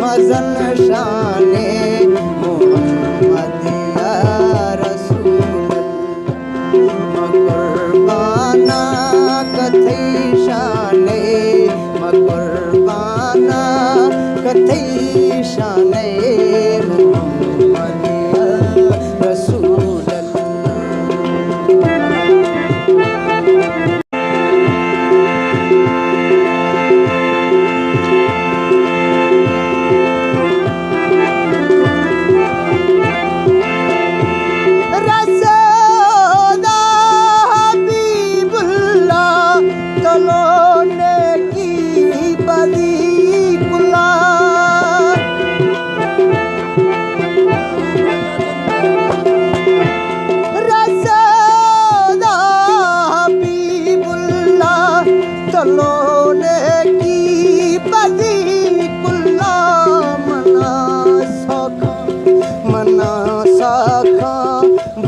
मज़न शाने मोहम्मद या रसूल मकुर्बाना कथई शाने मकुर्बाना कथई शाने मोहम्मद या रसूल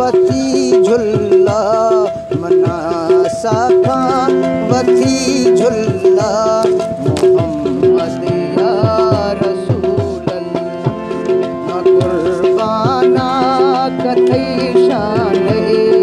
बती झुल्ला मना साखा बती झुल्ला